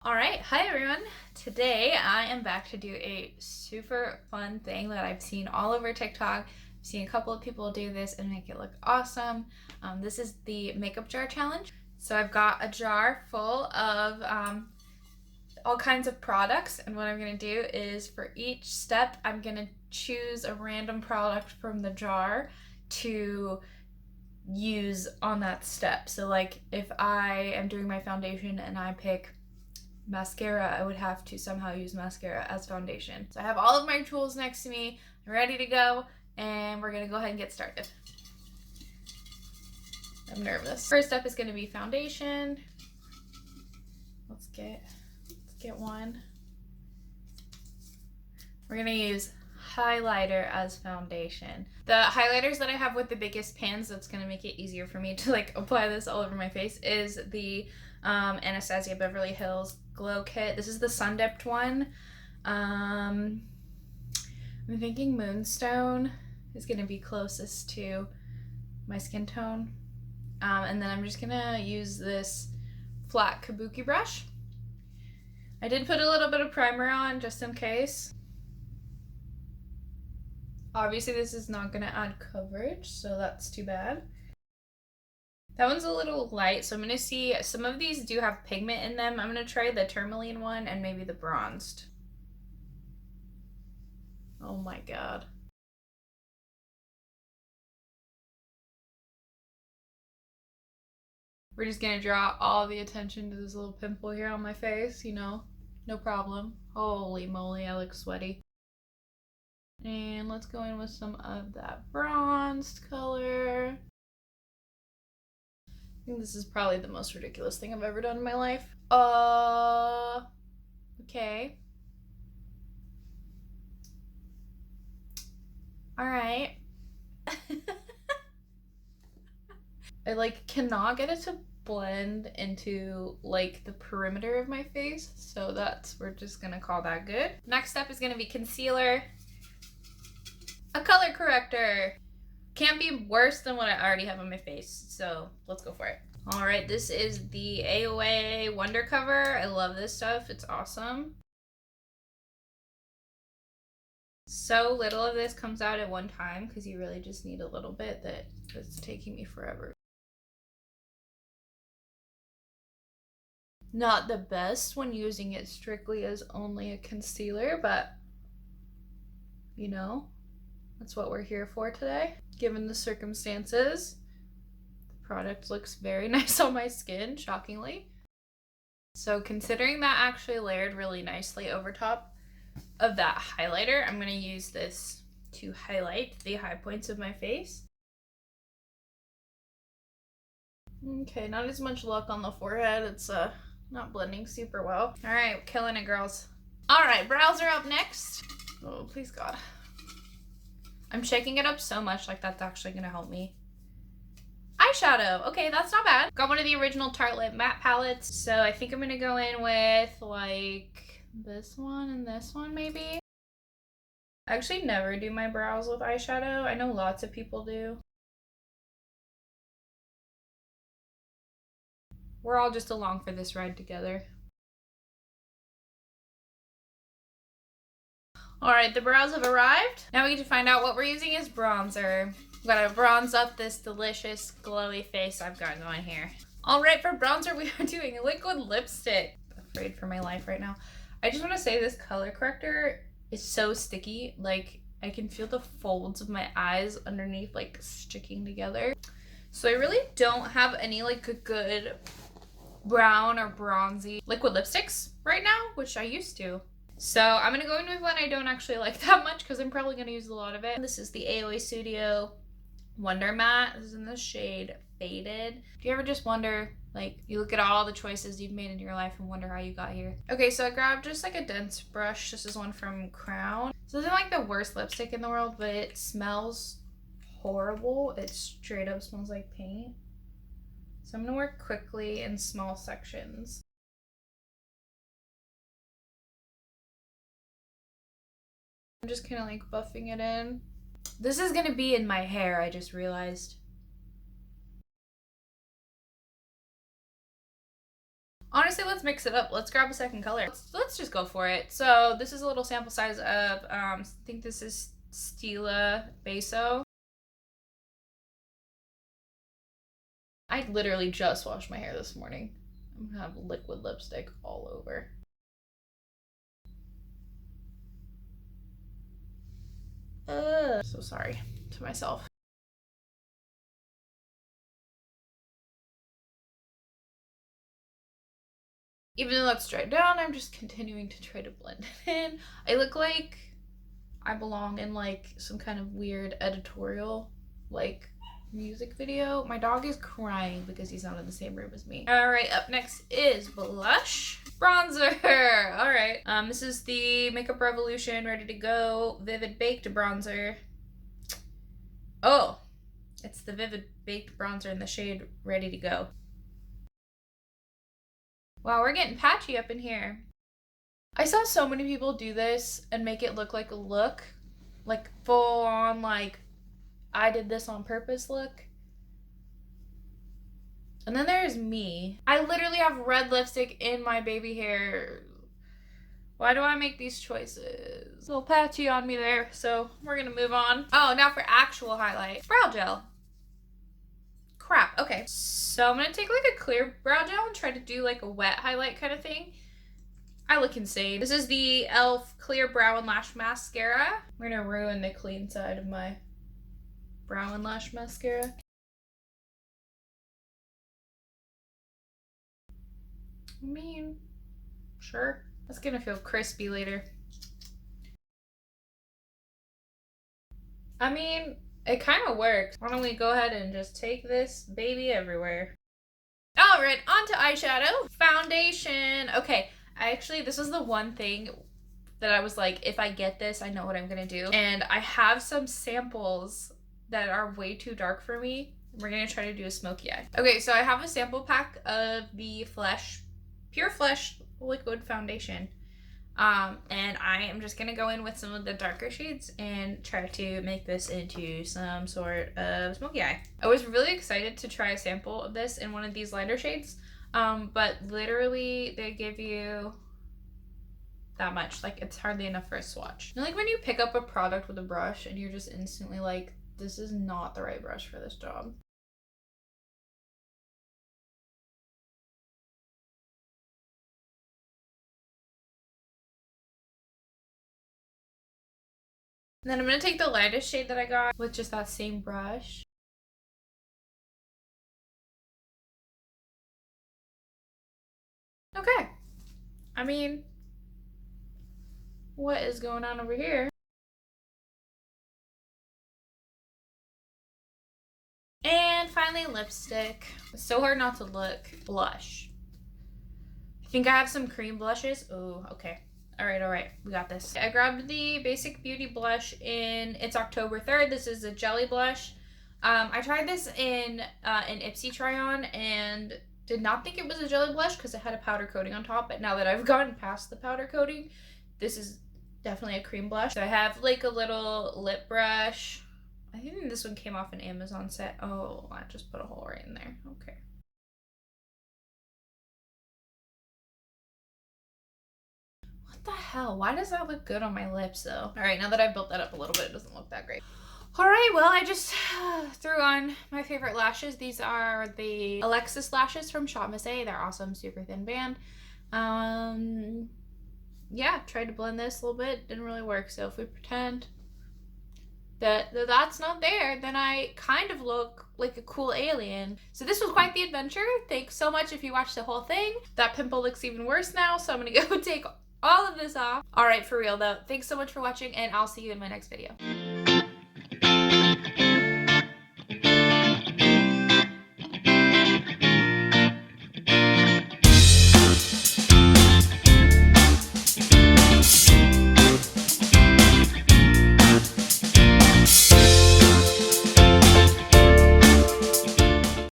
Alright, hi everyone. Today I am back to do a super fun thing that I've seen all over TikTok. I've seen a couple of people do this and make it look awesome. This is the makeup jar challenge. So I've got a jar full of all kinds of products, and what I'm going to do is for each step I'm going to choose a random product from the jar to use on that step. So like if I am doing my foundation and I pick mascara, I would have to somehow use mascara as foundation. So I have all of my tools next to me. I'm ready to go, and we're gonna go ahead and get started. I'm nervous. First step is gonna be foundation. Let's get one. We're gonna use highlighter as foundation. The highlighters that I have with the biggest pans, that's gonna make it easier for me to like apply this all over my face, is the Anastasia Beverly Hills Glow Kit. This is the sun dipped one. I'm thinking Moonstone is gonna be closest to my skin tone. And then I'm just gonna use this flat kabuki brush. I did put a little bit of primer on just in case. Obviously this is not gonna add coverage, so that's too bad. That one's a little light, so I'm gonna see, some of these do have pigment in them. I'm gonna try the tourmaline one and maybe the bronzed. Oh my god. We're just gonna draw all the attention to this little pimple here on my face, you know, no problem. Holy moly, I look sweaty. And let's go in with some of that bronzed color. I think this is probably the most ridiculous thing I've ever done in my life. Okay. Alright. I like cannot get it to blend into like the perimeter of my face, so we're just gonna call that good. Next step is gonna be concealer. A color corrector. Can't be worse than what I already have on my face, so let's go for it. All right, this is the AOA Wonder Cover. I love this stuff. It's awesome. So little of this comes out at one time because you really just need a little bit. That's taking me forever. Not the best when using it strictly as only a concealer, but you know, that's what we're here for today. Given the circumstances, the product looks very nice on my skin, shockingly. So considering that actually layered really nicely over top of that highlighter, I'm gonna use this to highlight the high points of my face. Okay, not as much luck on the forehead. It's not blending super well. All right, killing it, girls. All right, brows are up next. Oh, please God. I'm shaking it up so much, like that's actually gonna help me. Eyeshadow. Okay, that's not bad. Got one of the original Tartelette matte palettes, so I think I'm gonna go in with like this one and this one maybe. I actually never do my brows with eyeshadow. I know lots of people do. We're all just along for this ride together. All right, the brows have arrived. Now we get to find out what we're using as bronzer. We gotta bronze up this delicious glowy face I've got going here. All right, for bronzer we are doing liquid lipstick. I'm afraid for my life right now. I just want to say this color corrector is so sticky. Like I can feel the folds of my eyes underneath like sticking together. So I really don't have any like good brown or bronzy liquid lipsticks right now, which I used to. So I'm gonna go in with one I don't actually like that much because I'm probably gonna use a lot of it. This is the AOA Studio Wonder Matte. This is in the shade Faded. Do you ever just wonder, like, you look at all the choices you've made in your life and wonder how you got here? Okay, so I grabbed just like a dense brush. This is one from Crown. This isn't like the worst lipstick in the world, but it smells horrible. It straight up smells like paint. So I'm gonna work quickly in small sections. I'm just kind of like buffing it in. This is gonna be in my hair, I just realized. Honestly, let's mix it up. Let's grab a second color. Let's just go for it. So this is a little sample size of, I think this is Stila Beso. I literally just washed my hair this morning. I'm gonna have liquid lipstick all over. So sorry to myself. Even though that's dried down, I'm just continuing to try to blend it in. I look like I belong in like some kind of weird editorial, like, music video. My dog is crying because he's not in the same room as me. All right, up next is blush. Bronzer. All right. This is the Makeup Revolution Ready to Go Vivid Baked Bronzer. Oh, it's the Vivid Baked Bronzer in the shade Ready to Go. Wow, we're getting patchy up in here. I saw so many people do this and make it look like a look. Like full on, like, I did this on purpose look. And then there's me. I literally have red lipstick in my baby hair. Why do I make these choices? A little patchy on me there, so we're gonna move on. Oh, now for actual highlight. Brow gel. Crap, okay. So I'm gonna take like a clear brow gel and try to do like a wet highlight kind of thing. I look insane. This is the e.l.f. Clear Brow and Lash Mascara. We're gonna ruin the clean side of my brow and lash mascara. I mean, sure. That's gonna feel crispy later. I mean, it kind of works. Why don't we go ahead and just take this baby everywhere. All right, on to eyeshadow. Foundation. Okay, this was the one thing that I was like, if I get this, I know what I'm gonna do. And I have some samples that are way too dark for me. We're gonna try to do a smoky eye. Okay, so I have a sample pack of the Pure Flesh liquid foundation. And I am just gonna go in with some of the darker shades and try to make this into some sort of smoky eye. I was really excited to try a sample of this in one of these lighter shades, but literally they give you that much. Like, it's hardly enough for a swatch. You know, like when you pick up a product with a brush and you're just instantly like, this is not the right brush for this job. And then I'm going to take the lightest shade that I got with just that same brush. Okay. I mean, what is going on over here? And finally, lipstick. It's so hard not to look. Blush. I think I have some cream blushes. Oh, okay. All right, we got this. I grabbed the Basic Beauty blush in, it's October 3rd. This is a jelly blush. I tried this in an Ipsy try-on and did not think it was a jelly blush because it had a powder coating on top, but now that I've gotten past the powder coating, this is definitely a cream blush. So I have like a little lip brush. I think this one came off an Amazon set. Oh, I just put a hole right in there. Okay. What the hell? Why does that look good on my lips though? All right, now that I've built that up a little bit, it doesn't look that great. All right, well, I just threw on my favorite lashes. These are the Alexis lashes from Shop Miss A. They're awesome, super thin band. Yeah, tried to blend this a little bit, didn't really work. So if we pretend that that's not there, then I kind of look like a cool alien. So this was quite the adventure. Thanks so much if you watched the whole thing. That pimple looks even worse now, so I'm gonna go take all of this off. All right, for real though, thanks so much for watching, and I'll see you in my next video.